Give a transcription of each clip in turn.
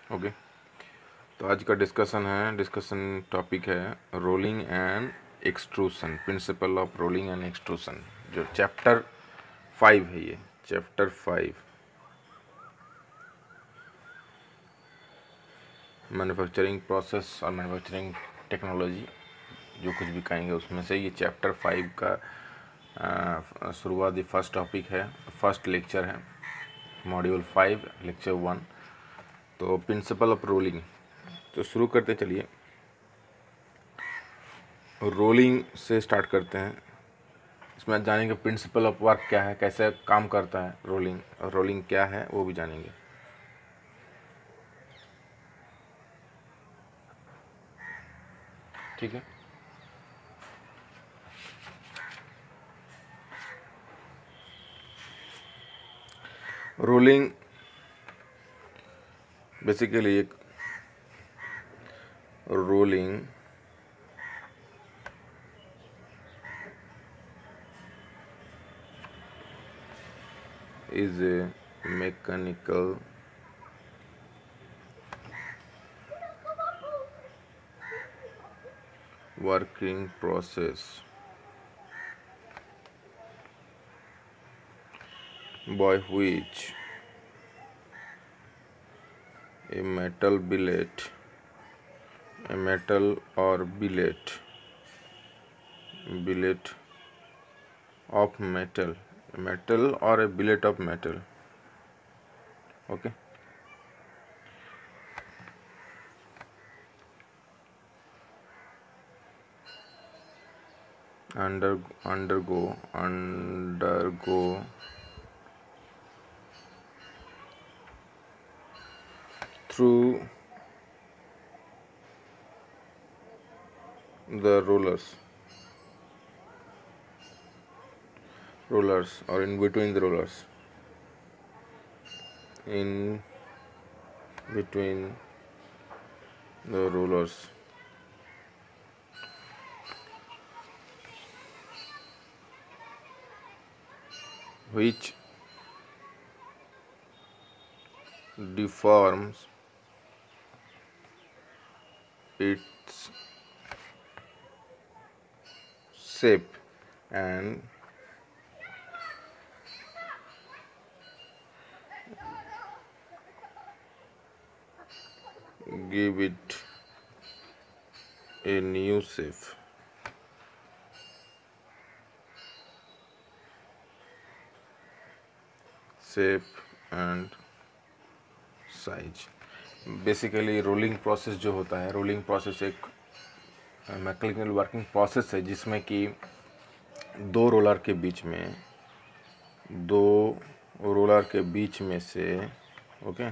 Okay, तो आज का डिस्कशन टॉपिक है rolling and extrusion, principle of rolling and extrusion, जो चैप्टर 5 है। ये चैप्टर 5 मैन्युफैक्चरिंग प्रोसेस और मैन्युफैक्चरिंग टेक्नोलॉजी, जो कुछ भी कहेंगे उसमें से ये चैप्टर 5 का शुरुआती फर्स्ट टॉपिक है, फर्स्ट लेक्चर है, मॉड्यूल 5 लेक्चर 1। तो प्रिंसिपल ऑफ रोलिंग, तो शुरू करते चलिए। रोलिंग से स्टार्ट करते हैं। इसमें जानेंगे प्रिंसिपल ऑफ वर्क क्या है, कैसे काम करता है रोलिंग, और रोलिंग क्या है वो भी जानेंगे। ठीक है, रोलिंग बेसिकली एक rolling is a mechanical working process by which a metal or billet of metal or a billet of metal, okay, undergo through the rollers or in between the rollers, which deforms its shape and give it a new shape and size. Basically rolling process जो होता है, rolling process एक mechanical working process है जिसमें कि दो roller के बीच में से ओके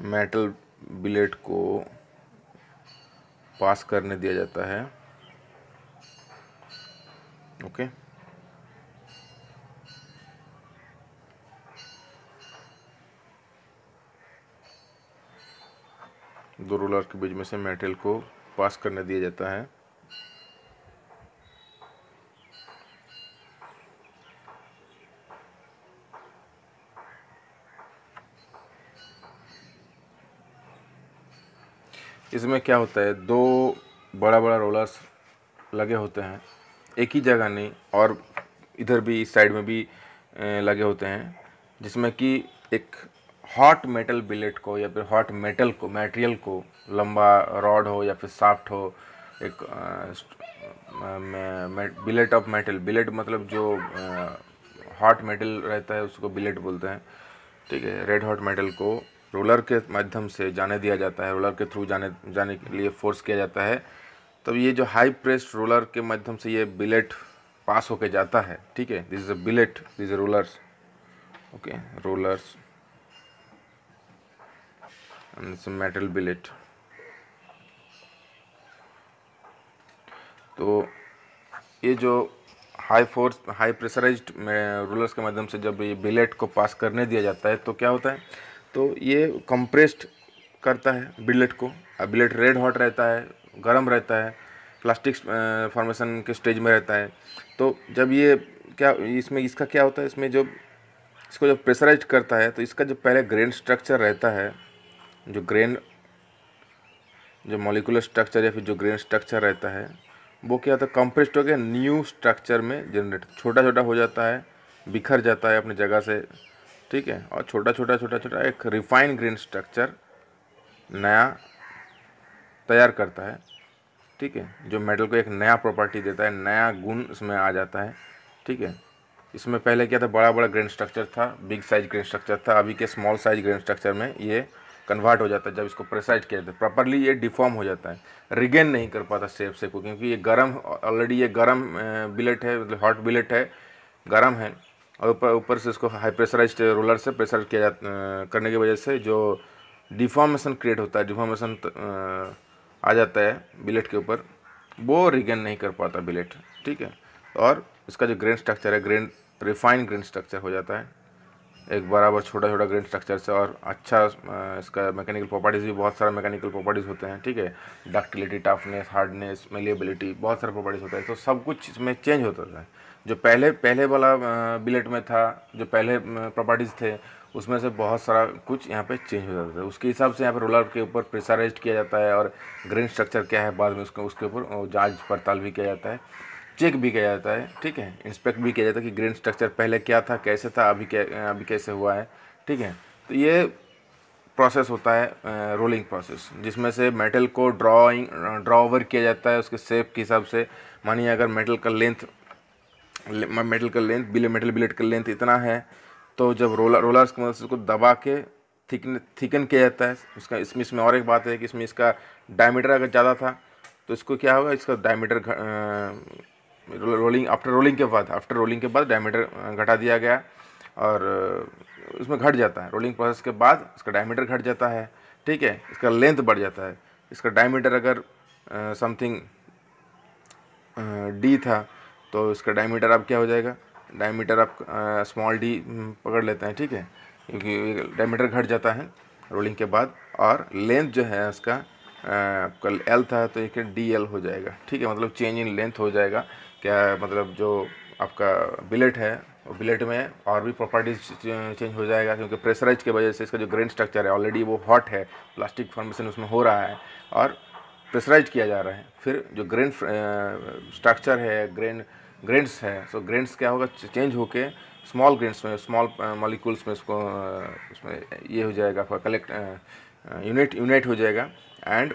मेटल बिलेट को पास करने दिया जाता है। ओके, दो रोलर के बीच में से मेटल को पास करने दिया जाता है। इसमें क्या होता है, दो बड़ा बड़ा रोलर्स लगे होते हैं, एक ही जगह नहीं और इधर भी इस साइड में भी लगे होते हैं, जिसमें कि एक हॉट मेटल बिलेट को या फिर हॉट मटेरियल को, लंबा रॉड हो या फिर शाफ्ट हो, एक बिलेट ऑफ मेटल, बिलेट मतलब जो हॉट मेटल रहता है उसको बिलेट बोलते हैं। ठीक है, रेड हॉट मेटल को रोलर के माध्यम से जाने दिया जाता है, रोलर के थ्रू जाने के लिए फोर्स किया जाता है। तब ये जो हाई प्रेस्ड रोलर के माध्यम से ये बिलेट पास होके जाता है। ठीक है, this is a billet, this is rollers, okay, rollers and metal billet. तो ये जो हाई प्रेशराइज्ड रोलर्स के माध्यम से जब ये बिलेट को पास करने दिया जाता है तो क्या होता है, तो ये कंप्रेस्ड करता है बिलेट को। अब बिलेट रेड हॉट रहता है, गर्म रहता है, प्लास्टिक फॉर्मेशन के स्टेज में रहता है। तो जब ये इसका क्या होता है, इसमें जब इसको जब प्रेशराइज करता है तो इसका जो पहले ग्रेन स्ट्रक्चर रहता है जो ग्रेन, जो मॉलिक्यूलर स्ट्रक्चर या फिर जो ग्रेन स्ट्रक्चर रहता है वो क्या होता है, कंप्रेस्ड होकर न्यू स्ट्रक्चर में जनरेट, छोटा छोटा हो जाता है, बिखर जाता है अपनी जगह से, ठीक है, और छोटा छोटा छोटा छोटा एक रिफाइंड ग्रेन स्ट्रक्चर नया तैयार करता है, ठीक है, जो मेटल को एक नया प्रॉपर्टी देता है, नया गुण इसमें आ जाता है, ठीक है। इसमें पहले क्या था, बड़ा बड़ा ग्रेन स्ट्रक्चर था, बिग साइज ग्रेन स्ट्रक्चर था, अभी के स्मॉल साइज ग्रेन स्ट्रक्चर में ये कन्वर्ट हो जाता है। जब इसको प्रेसाइज किया जाता है प्रॉपरली, ये डिफॉर्म हो जाता है, रिगेन नहीं कर पाता शेप से को, क्योंकि ये गर्म, ऑलरेडी ये गर्म बिलेट है, मतलब हॉट बिलेट है, गर्म है, और ऊपर से इसको हाई प्रेशराइज्ड रोलर से प्रेशर किया जाता करने की वजह से जो डिफॉर्मेशन क्रिएट होता है, डिफॉर्मेशन आ जाता है बिलेट के ऊपर, वो रिगेन नहीं कर पाता बिलेट, ठीक है। और इसका जो ग्रेन स्ट्रक्चर है, ग्रेन रिफाइंड ग्रेन स्ट्रक्चर हो जाता है एक बराबर छोटा छोटा ग्रेन स्ट्रक्चर से, और अच्छा इसका मैकेनिकल प्रॉपर्टीज़ भी बहुत सारा मैकेनिकल प्रॉपर्टीज़ होते हैं, ठीक है, डक्टिलिटी, टफनेस, हार्डनेस, मेलिएबिलिटी, बहुत सारे प्रॉपर्टीज़ होता है। तो सब कुछ इसमें चेंज होता था। जो पहले वाला बिलेट में था, जो पहले प्रॉपर्टीज़ थे, उसमें से बहुत सारा कुछ यहाँ पे चेंज हो जाता है। उसके हिसाब से यहाँ पे रोलर के ऊपर प्रेशराइज्ड किया जाता है, और ग्रेन स्ट्रक्चर क्या है बाद में उसके ऊपर जांच पड़ताल भी किया जाता है, चेक भी किया जाता है, ठीक है, इंस्पेक्ट भी किया जाता है कि ग्रेन स्ट्रक्चर पहले क्या था, कैसे था, अभी कैसे हुआ है, ठीक है। तो ये प्रोसेस होता है रोलिंग प्रोसेस, जिसमें से मेटल को ड्रॉ ओवर किया जाता है उसके शेप के हिसाब से। मानिए अगर मेटल का लेंथ मेटल बिलेट का लेंथ इतना है, तो जब रोलर्स की मदद से उसको दबा के थिकन किया जाता है। उसका इसमें और एक बात है कि इसमें इसका डायमीटर अगर ज़्यादा था तो इसको क्या होगा, इसका डायमीटर आफ्टर रोलिंग के बाद डायमीटर घटा दिया गया, और उसमें घट जाता है। रोलिंग प्रोसेस के बाद इसका डायमीटर घट जाता है, ठीक है, इसका लेंथ बढ़ जाता है। इसका डायमीटर अगर समथिंग डी था, तो इसका डायमीटर अब क्या हो जाएगा, डायमीटर आप स्मॉल डी पकड़ लेते हैं, ठीक है, क्योंकि डायमीटर घट जाता है रोलिंग के बाद। और लेंथ जो है इसका आपका एल था तो एक डी एल हो जाएगा, ठीक है, मतलब चेंज इन लेंथ हो जाएगा। क्या मतलब जो आपका बिलेट है, बिलेट में और भी प्रॉपर्टीज चेंज हो जाएगा, क्योंकि प्रेशराइज की वजह से इसका जो ग्रेन स्ट्रक्चर है ऑलरेडी वो हॉट है, प्लास्टिक फॉर्मेशन उसमें हो रहा है और प्रेशराइज किया जा रहा है। फिर जो ग्रेन स्ट्रक्चर है, ग्रेन्स है, सो ग्रेन्स क्या होगा, चेंज होके स्मॉल ग्रेन्स में, स्मॉल मॉलिक्यूल्स में उसको उसमें ये हो जाएगा, कलेक्ट यूनाइट हो जाएगा, एंड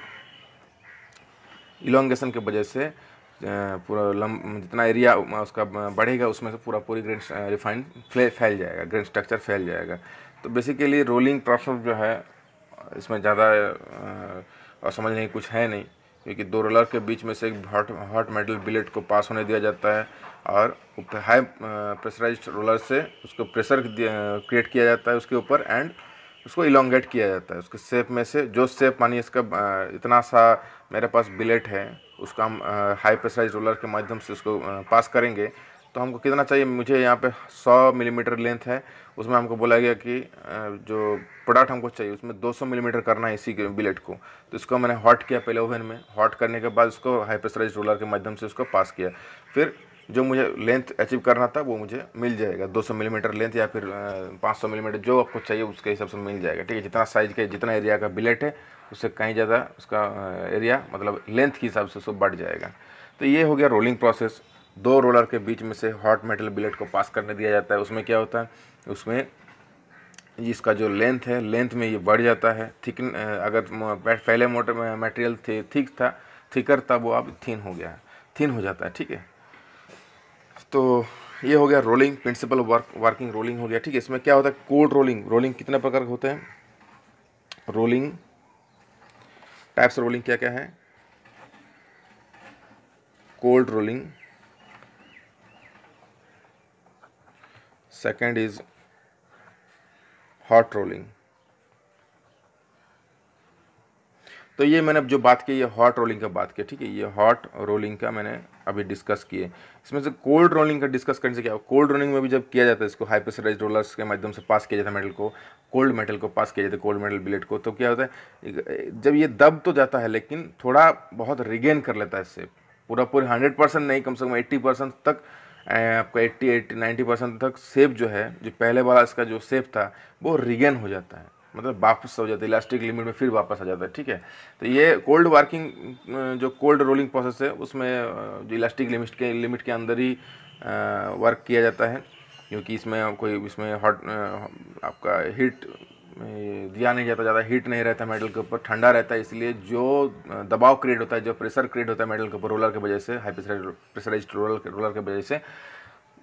इलोंगेशन की वजह से पूरा जितना एरिया उसका बढ़ेगा उसमें से पूरी ग्रेन रिफाइंड फैल जाएगा, ग्रेन स्ट्रक्चर फैल जाएगा। तो बेसिकली रोलिंग प्रोसेस जो है इसमें ज़्यादा और समझने की कुछ है नहीं, क्योंकि दो रोलर के बीच में से एक हॉट मेटल बिलेट को पास होने दिया जाता है, और हाई प्रेशराइज्ड रोलर से उसको प्रेशर क्रिएट किया जाता है उसके ऊपर, एंड उसको इलोंगेट किया जाता है उसके शेप में से। जो शेप मानिए इसका इतना सा मेरे पास बिलेट है, उसका हम हाई प्रेशराइज रोलर के माध्यम से उसको पास करेंगे, तो हमको कितना चाहिए, मुझे यहाँ पे 100 मिलीमीटर लेंथ है, उसमें हमको बोला गया कि जो प्रोडक्ट हमको चाहिए उसमें 200 मिलीमीटर करना है इसी के बिलेट को। तो इसको मैंने हॉट किया पहले ओवन में, हॉट करने के बाद उसको हाई प्रेशराइज रोलर के माध्यम से उसको पास किया, फिर जो मुझे लेंथ अचीव करना था वो मुझे मिल जाएगा, 200 मिलीमीटर लेंथ या फिर 500 मिलीमीटर, जो आपको चाहिए उसके हिसाब से मिल जाएगा, ठीक है। जितना साइज के जितना एरिया का बिलेट है उससे कहीं ज़्यादा उसका एरिया मतलब लेंथ के हिसाब से उसको बढ़ जाएगा। तो ये हो गया रोलिंग प्रोसेस। दो रोलर के बीच में से हॉट मेटल बिलेट को पास करने दिया जाता है। उसमें क्या होता है, उसमें इसका जो लेंथ है, लेंथ में ये बढ़ जाता है, थिकन अगर पहले मोटर मटेरियल थिकर था, वो अब थिन हो गया है, थिन हो जाता है, ठीक है। तो ये हो गया रोलिंग प्रिंसिपल वर्किंग रोलिंग हो गया, ठीक है। इसमें क्या होता है, कोल्ड रोलिंग कितने प्रकार के होते हैं, रोलिंग टाइप्स रोलिंग क्या क्या है, cold rolling, second is hot rolling. तो ये मैंने जो बात की, ये हॉट रोलिंग का बात किया, ठीक है, ये हॉट रोलिंग का मैंने अभी डिस्कस किए। इसमें से कोल्ड रोलिंग का डिस्कस करने से क्या हो, कोल्ड रोलिंग में भी जब किया जाता है, इसको हाई प्रेशराइज्ड रोलर्स के माध्यम से पास किया जाता है मेटल को, कोल्ड मेटल को पास किया जाता है, कोल्ड मेटल बिलेट को, तो क्या होता है, जब ये दब तो जाता है लेकिन थोड़ा बहुत रिगेन कर लेता है इससे, पूरा 100% नहीं, कम से कम 80% तक, आपका 80-90% तक शेप जो है, जो पहले वाला इसका जो शेप था वो रिगेन हो जाता है, मतलब वापस हो जाता है, इलास्टिक लिमिट में फिर वापस आ जाता है, ठीक है। तो ये कोल्ड वर्किंग जो कोल्ड रोलिंग प्रोसेस है उसमें जो इलास्टिक लिमिट के अंदर ही वर्क किया जाता है, क्योंकि इसमें हॉट आपका हीट दिया नहीं जाता, ज़्यादा हीट नहीं रहता मेटल के ऊपर, ठंडा रहता है, इसलिए जो दबाव क्रिएट होता है, जो प्रेशर क्रिएट होता है मेटल के ऊपर रोलर की वजह से, हाई प्रेशराइज्ड रोलर की वजह से,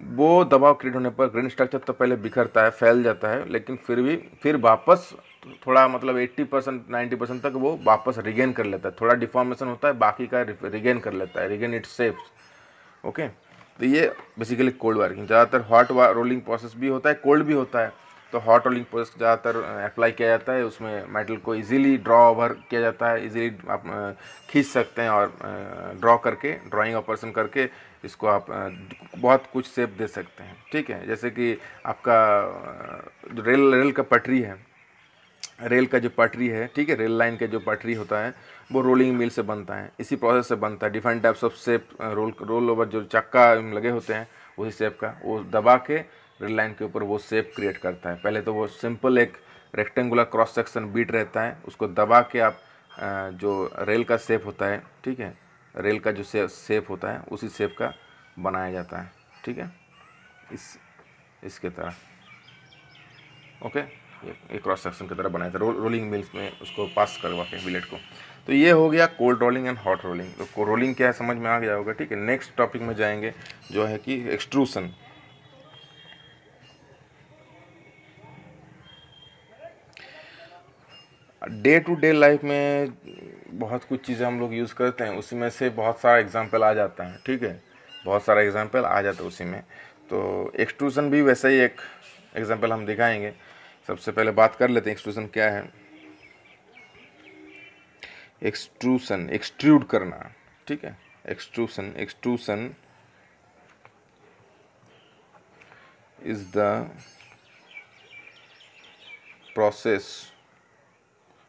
वो दबाव क्रिएट होने पर ग्रेन स्ट्रक्चर तो पहले बिखरता है, फैल जाता है, लेकिन फिर वापस थोड़ा मतलब 80% 90% तक वो वापस रिगेन कर लेता है, थोड़ा डिफॉर्मेशन होता है, बाकी का रिगेन कर लेता है, रिगेन इट्स सेफ। ओके, तो ये बेसिकली कोल्ड वर्किंग। ज़्यादातर हॉट रोलिंग प्रोसेस भी होता है, कोल्ड भी होता है। तो हॉट रोलिंग प्रोसेस ज़्यादातर अप्लाई किया जाता है, उसमें मेटल को इजीली ड्रॉ ओवर किया जाता है, इजीली आप खींच सकते हैं और ड्राइंग ऑपरेशन करके इसको आप बहुत कुछ शेप दे सकते हैं, ठीक है। जैसे कि आपका जो रेल का पटरी है, रेल का जो पटरी है, ठीक है, रेल लाइन का जो पटरी होता है वो रोलिंग मिल से बनता है, इसी प्रोसेस से बनता है। Different types of shape roll over जो चक्का लगे होते हैं उसी शेप का, वो दबा के रेल लाइन के ऊपर वो शेप क्रिएट करता है। पहले तो वो सिंपल एक रेक्टेंगुलर क्रॉस सेक्शन बीट रहता है, उसको दबा के आप जो रेल का शेप होता है, ठीक है, रेल का जो शेप होता है उसी शेप का बनाया जाता है, ठीक है, इसके तरह। ओके, ये क्रॉस सेक्शन की तरह बनाया था, रोलिंग मिल्स में उसको पास करवा के बिलेट को। तो ये हो गया cold rolling and hot rolling. तो रोलिंग क्या है समझ में आ गया होगा, ठीक है। नेक्स्ट टॉपिक में जाएंगे जो है कि extrusion. Day to day life में बहुत कुछ चीज़ें हम लोग यूज़ करते हैं, उसी में से बहुत सारा एग्जाम्पल आ जाता है, ठीक है, बहुत सारा एग्जाम्पल आ जाता है उसी में। तो एक्सट्रूसन भी वैसे ही एक एग्जाम्पल हम दिखाएंगे। सबसे पहले बात कर लेते हैं एक्सट्रूसन क्या है। एक्सट्रूसन, एक्सट्रूड करना, ठीक है, एक्सट्रूसन इज द प्रोसेस,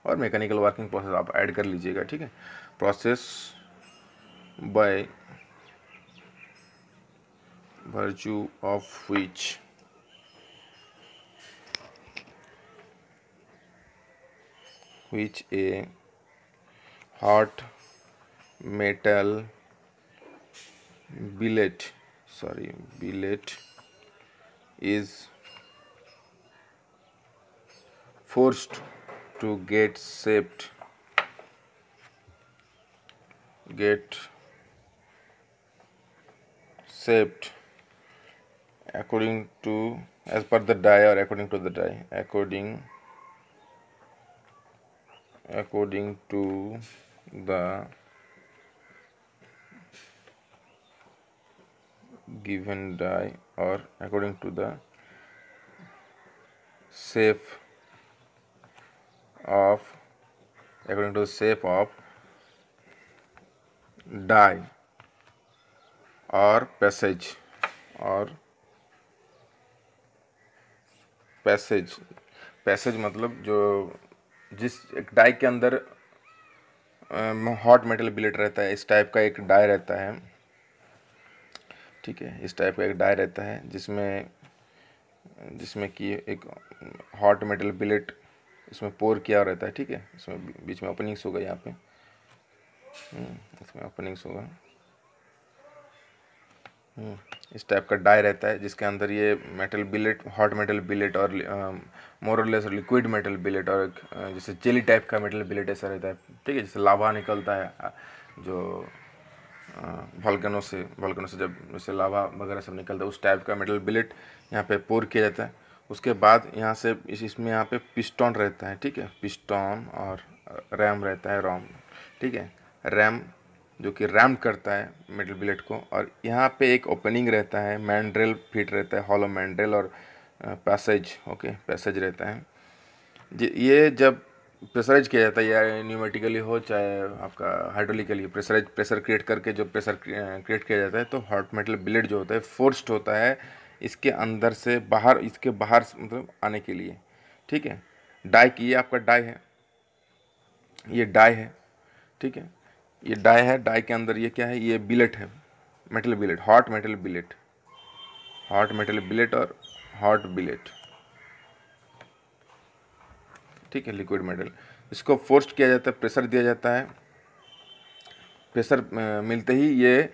और मैकेनिकल वर्किंग प्रोसेस आप ऐड कर लीजिएगा, ठीक है। Process by virtue of which a hot metal billet is forced to get shaped according to as per the die, or according to the die, according to the given die, or according to the shape of die or passage मतलब जो जिस एक die के अंदर hot metal bill rate रहता है, इस type का एक डाई रहता है, ठीक है, इस टाइप का एक डाई रहता है जिसमें कि एक हॉट मेटल बिलेट इसमें पोर किया रहता है, ठीक है। इसमें बीच में ओपनिंग्स होगा, यहाँ पे इसमें ओपनिंग्स होगा, इस टाइप का डाई रहता है जिसके अंदर ये metal billet, hot metal billet और मोर और लेस लिक्विड मेटल बिलेट और जैसे जेली टाइप का मेटल बिलेट ऐसा रहता है, ठीक है। जैसे लावा निकलता है जो वोल्केनो से जब जैसे लावा वगैरह सब निकलता है, उस टाइप का मेटल बिलेट यहाँ पे पोर किया जाता है। उसके बाद यहाँ से इसमें यहाँ पे पिस्टन रहता है, ठीक है, पिस्टन और रैम रहता है, रॉम, ठीक है, रैम जो कि रैम करता है मेटल बिलेट को, और यहाँ पे एक ओपनिंग रहता है, मैंड्रेल फिट रहता है, हॉलो मैंड्रेल और पैसेज, ओके, पैसेज रहता है। ये जब प्रेशराइज किया जाता है, या न्यूमेटिकली हो चाहे आपका हाइड्रोलिकली, प्रेशर क्रिएट करके जो प्रेशर क्रिएट किया जाता है, तो हॉट मेटल बिलेट जो होता है फोर्स्ड होता है इसके अंदर से बाहर, इसके बाहर मतलब आने के लिए, ठीक है। डाई की, ये आपका डाई है, ये डाई है, ठीक है, ये डाई है, डाई के अंदर ये क्या है, ये बिलेट है, metal billet, hot metal billet और हॉट बिलेट। ठीक है, लिक्विड मेटल। इसको फोर्स्ड किया जाता है, प्रेशर दिया जाता है। प्रेशर मिलते ही ये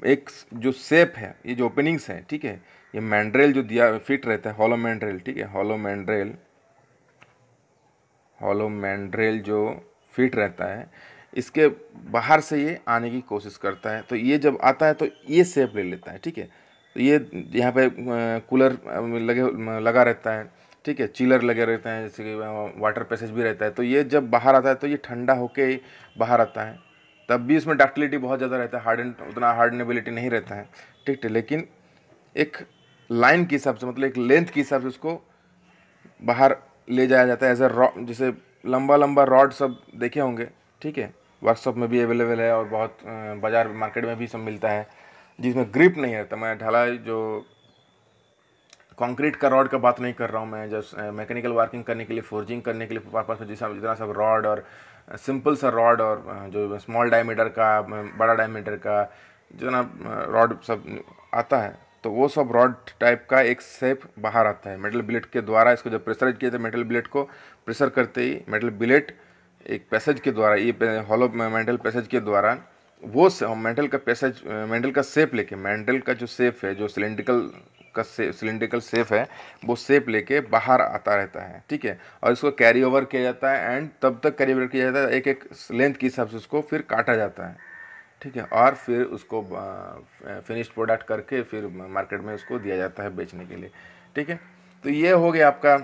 एक जो शेप है, ये जो ओपनिंग्स हैं, ठीक है, ये मैंड्रेल जो दिया फिट रहता है, हॉलो मैंड्रेल, ठीक है, हॉलो मैंड्रेल जो फिट रहता है, इसके बाहर से ये आने की कोशिश करता है। तो ये जब आता है तो ये शेप ले लेता है, ठीक है। तो ये यहाँ पे कूलर लगा रहता है, ठीक है, चिलर लगे रहते हैं, जैसे कि वाटर पैसेज भी रहता है। तो ये जब बाहर आता है तो ये ठंडा होके बाहर आता है। तब भी इसमें डक्टिलिटी बहुत ज़्यादा रहता है, उतना हार्डनेबिलिटी नहीं रहता है, ठीक है। लेकिन एक लाइन के हिसाब से, मतलब एक लेंथ के हिसाब से उसको बाहर ले जाया जाता है एज अ रॉड। जैसे लंबा लंबा रॉड सब देखे होंगे, ठीक है, वर्कशॉप में भी अवेलेबल है और बहुत बाज़ार मार्केट में भी सब मिलता है, जिसमें ग्रिप नहीं रहता। मैं ढलाई जो कंक्रीट का रॉड का बात नहीं कर रहा हूँ, मैं जस्ट मैकेनिकल वर्किंग करने के लिए, फोर्जिंग करने के लिए पर्पस में जितना सब रॉड और सिंपल सा रॉड और जो स्मॉल डायमीटर का, बड़ा डायमीटर का जितना रॉड सब आता है, तो वो सब रॉड टाइप का एक शेप बाहर आता है मेटल बिलेट के द्वारा। इसको जब प्रेशराइज किया था, मेटल बिलेट को प्रेशर करते ही मेटल बिलेट एक पैसेज के द्वारा, ये हॉलो मेटल पैसेज के द्वारा वो मेटल का पैसेज, मेटल का शेप लेके, मेटल का जो शेप है, जो सिलिंड्रिकल शेप है, वो शेप लेके बाहर आता रहता है, ठीक है। और इसको कैरी ओवर किया जाता है एंड तब तक कैरी ओवर किया जाता है, एक एक लेंथ के हिसाब से उसको फिर काटा जाता है, ठीक है। और फिर उसको फिनिश्ड प्रोडक्ट करके फिर मार्केट में उसको दिया जाता है बेचने के लिए, ठीक है। तो ये हो गया आपका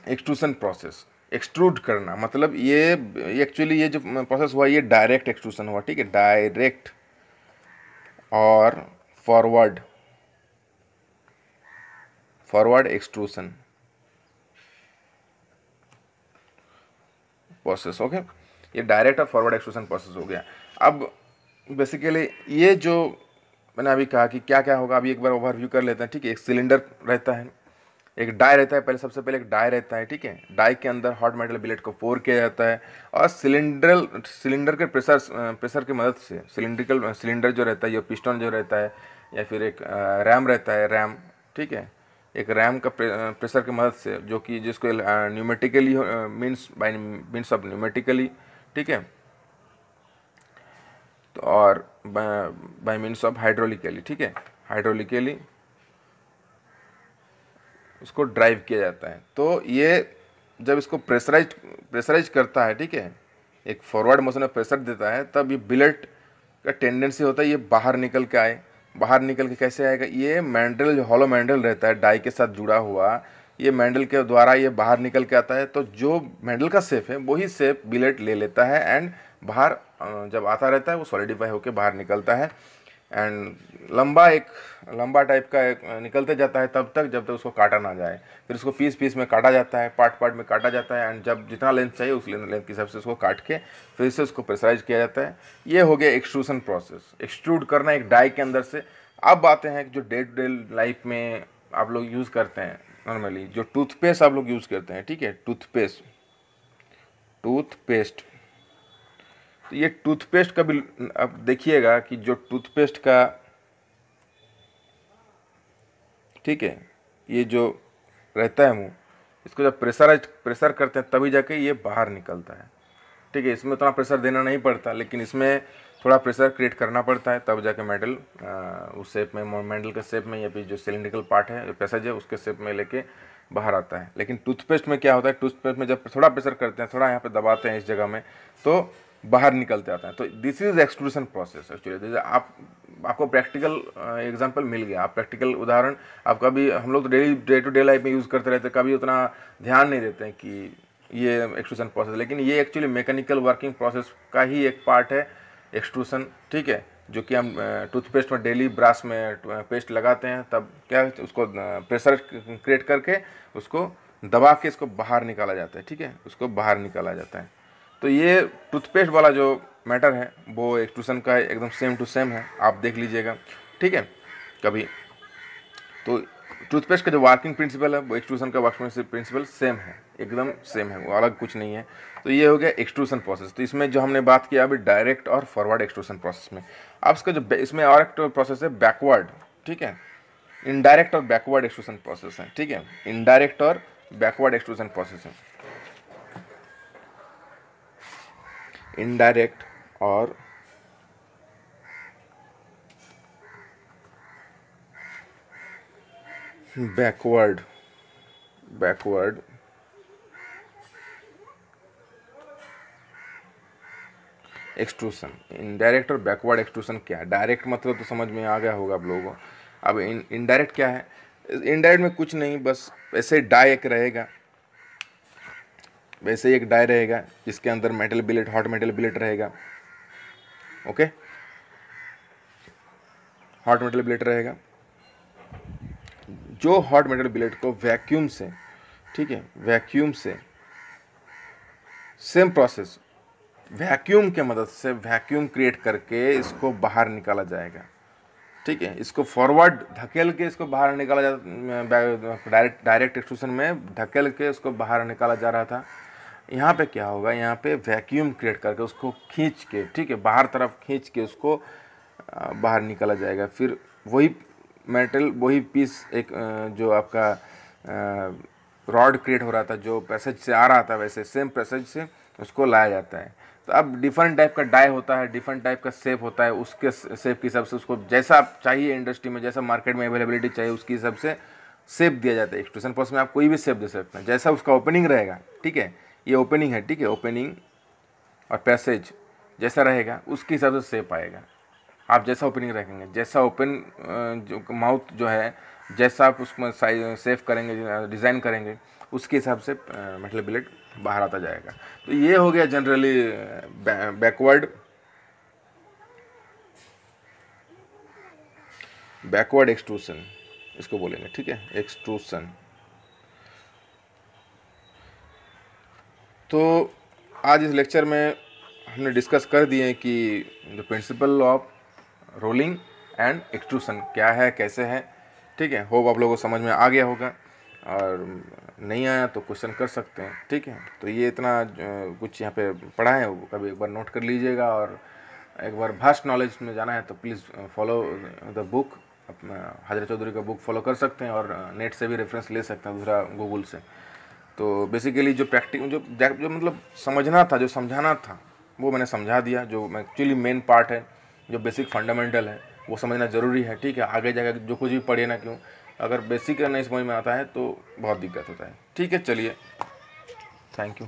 एक्सट्रूशन प्रोसेस। एक्सट्रूड करना मतलब ये एक्चुअली ये जो प्रोसेस हुआ ये डायरेक्ट एक्सट्रूशन हुआ, ठीक है, डायरेक्ट और फॉरवर्ड एक्सट्रूशन प्रोसेस, ओके। ये डायरेक्ट और फॉरवर्ड एक्सट्रूशन प्रोसेस हो गया। अब बेसिकली ये जो मैंने अभी कहा कि क्या क्या होगा, अभी एक बार ओवरव्यू कर लेते हैं, ठीक है। एक सिलेंडर रहता है, एक डाई रहता है, सबसे पहले एक डाई रहता है, ठीक है। डाई के अंदर हॉट मेटल बिलेट को पोर किया जाता है और सिलेंडर के प्रेशर की मदद से सिलेंडर जो रहता है, ये पिस्टन जो रहता है, या फिर एक रैम रहता है, रैम, ठीक है, एक रैम का प्रेशर की मदद से, जो कि जिसको न्यूमेटिकली मीन्स ऑफ न्यूमेटिकली, ठीक है, तो और बाय मीन्स ऑफ हाइड्रोलिकली, ठीक है, हाइड्रोलिकली उसको ड्राइव किया जाता है। तो ये जब इसको प्रेशराइज करता है, ठीक है, एक फॉरवर्ड मोशन में प्रेशर देता है, तब ये बिलेट का टेंडेंसी होता है ये बाहर निकल के आए। बाहर निकल के कैसे आएगा, ये मैंडल जो हॉलो मैंडल रहता है डाई के साथ जुड़ा हुआ, ये मैंडल के द्वारा ये बाहर निकल के आता है। तो जो मैंडल का शेप है वही शेप बिलेट ले लेता है एंड बाहर जब आता रहता है वो सॉलिडिफाई होकर बाहर निकलता है एंड लंबा टाइप का निकलते जाता है तब तक जब तक उसको काटा ना जाए। फिर उसको पीस में काटा जाता है, पार्ट में काटा जाता है एंड जब जितना लेंथ चाहिए उस लेंथ के हिसाब से उसको काट के फिर से उसको प्रेशराइज किया जाता है। ये हो गया एक्सट्रूशन प्रोसेस, एक्सट्रूड करना एक डाई के अंदर से। अब आते हैं जो डे टू डे लाइफ में आप लोग यूज़ करते हैं नॉर्मली, जो टूथपेस्ट आप लोग यूज़ करते हैं, ठीक है, टूथपेस्ट। तो ये टूथपेस्ट का भी अब देखिएगा कि जो टूथपेस्ट का, ठीक है, ये जो रहता है मुंह, इसको जब प्रेशर करते हैं तभी जाके ये बाहर निकलता है, ठीक है। इसमें उतना प्रेशर देना नहीं पड़ता, लेकिन इसमें थोड़ा प्रेशर क्रिएट करना पड़ता है तब जाके मेटल उस शेप में, मेटल के शेप में, या फिर जो सिलिंड्रिकल पार्ट है, जो पैसेज है, उसके शेप में लेके बाहर आता है। लेकिन टूथपेस्ट में क्या होता है, टूथपेस्ट में जब थोड़ा प्रेशर करते हैं, थोड़ा यहाँ पे दबाते हैं इस जगह में, तो बाहर निकलते आता है। तो this is extrusion process actually. जैसे आपको प्रैक्टिकल एग्जांपल मिल गया, आप प्रैक्टिकल उदाहरण आप कभी, हम लोग तो डे टू डे लाइफ में यूज़ करते रहते हैं, कभी उतना ध्यान नहीं देते हैं कि ये एक्सट्रूशन प्रोसेस, लेकिन ये एक्चुअली मैकेनिकल वर्किंग प्रोसेस का ही एक पार्ट है एक्सट्रूशन, ठीक है। जो कि हम टूथपेस्ट में डेली ब्रश में पेस्ट लगाते हैं, तब क्या उसको प्रेशर क्रिएट करके उसको दबा के इसको बाहर निकाला जाता है, ठीक है, उसको बाहर निकाला जाता है। तो ये टूथपेस्ट वाला जो मैटर है वो एक्सट्रूशन का एकदम सेम टू सेम है, आप देख लीजिएगा, ठीक है, कभी। तो टूथपेस्ट का जो वर्किंग प्रिंसिपल है वो एक्सट्रूशन का वर्किंग प्रिंसिपल सेम है, एकदम सेम है, वो अलग कुछ नहीं है। तो ये हो गया एक्सट्रूशन प्रोसेस। तो इसमें जो हमने बात किया अभी डायरेक्ट और फॉरवर्ड एक्सट्रूशन प्रोसेस में, अब इसका जो इसमें और एक प्रोसेस है बैकवर्ड, ठीक है, इनडायरेक्ट और बैकवर्ड एक्सट्रूशन प्रोसेस है, ठीक है, इनडायरेक्ट और बैकवर्ड एक्सट्रूशन प्रोसेस है। इनडायरेक्ट और बैकवर्ड एक्सट्रूसन। इनडायरेक्ट और बैकवर्ड एक्सट्रूसन क्या है? डायरेक्ट मतलब तो समझ में आ गया होगा आप लोगों को। अब इनडायरेक्ट क्या है? इनडायरेक्ट में कुछ नहीं, बस ऐसे डाई एक रहेगा, वैसे ही एक डाई रहेगा जिसके अंदर metal billet, hot metal billet रहेगा। ओके, हॉट मेटल बिलेट रहेगा। जो हॉट मेटल बिलेट को वैक्यूम से, ठीक है, वैक्यूम से सेम प्रोसेस, वैक्यूम के मदद से वैक्यूम क्रिएट करके इसको बाहर निकाला जाएगा। ठीक है, इसको फॉरवर्ड धकेल के इसको बाहर निकाला जा, डायरेक्ट एक्सट्रूशन में धकेल के उसको बाहर निकाला जा रहा था। यहाँ पे क्या होगा? यहाँ पे वैक्यूम क्रिएट करके उसको खींच के, ठीक है, बाहर तरफ खींच के उसको बाहर निकाला जाएगा। फिर वही मेटल, वही पीस, एक जो आपका रॉड क्रिएट हो रहा था, जो पैसेज से आ रहा था, वैसे सेम पैसेज से उसको लाया जाता है। तो अब डिफरेंट टाइप का डाई होता है, डिफरेंट टाइप का शेप होता है, उसके शेप के हिसाब से उसको जैसा आप चाहिए इंडस्ट्री में, जैसा मार्केट में अवेलेबिलिटी चाहिए, उसके हिसाब से शेप दिया जाता है। एक्सट्रूशन प्रोसेस में आप कोई भी शेप दे सकते हैं, जैसा उसका ओपनिंग रहेगा। ठीक है, ये ओपनिंग है, ठीक है, ओपनिंग और पैसेज जैसा रहेगा उसके हिसाब से शेप आएगा। आप जैसा ओपनिंग रखेंगे, जैसा ओपन जो माउथ जो है, जैसा आप उसमें साइज सेव करेंगे, डिज़ाइन करेंगे, उसके हिसाब से मेटल बिलेट बाहर आता जाएगा। तो ये हो गया जनरली बैकवर्ड एक्सट्रूशन इसको बोलेंगे। ठीक है, एक्सट्रूशन। तो आज इस लेक्चर में हमने डिस्कस कर दिए कि the principle of rolling and extrusion क्या है, कैसे है। ठीक है, होप आप लोगों को समझ में आ गया होगा, और नहीं आया तो क्वेश्चन कर सकते हैं। ठीक है, तो ये इतना कुछ यहाँ पे पढ़ा है, वो कभी एक बार नोट कर लीजिएगा, और एक बार वास्ट नॉलेज में जाना है तो प्लीज़ फॉलो द बुक, हजरत चौधरी का बुक फॉलो कर सकते हैं, और नेट से भी रेफरेंस ले सकते हैं, दूसरा गूगल से। तो बेसिकली जो जो मतलब समझना था, जो समझाना था, वो मैंने समझा दिया। जो एक्चुअली मेन पार्ट है, जो बेसिक फंडामेंटल है, वो समझना ज़रूरी है। ठीक है, आगे जाकर जो कुछ भी पढ़े ना क्यों, अगर बेसिक नहीं समझ में आता है तो बहुत दिक्कत होता है। ठीक है, चलिए, थैंक यू।